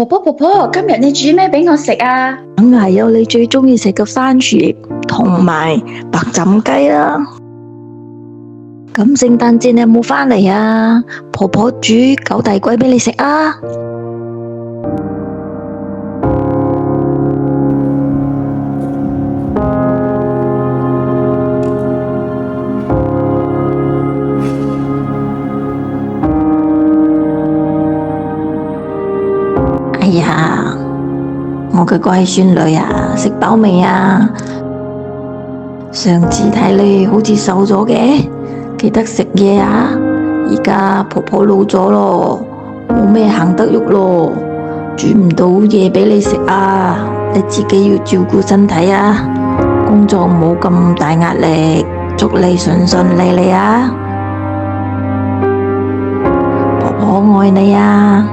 婆婆，今日你煮咩俾我食啊？梗係有你最中意食嘅番薯葉同埋白斬雞啦。咁聖誕節你有冇返嚟啊？婆婆煮九大簋俾你食啊！哎呀，我嘅乖孫女啊，食飽未啊？上次睇你好似瘦咗嘅，記得食嘢啊！而家婆婆老咗咯，冇咩行得喐咯，煮唔到嘢俾你食啊！你自己要照顧身體啊！工作唔好咁大壓力，祝你順順利利啊！婆婆愛你啊！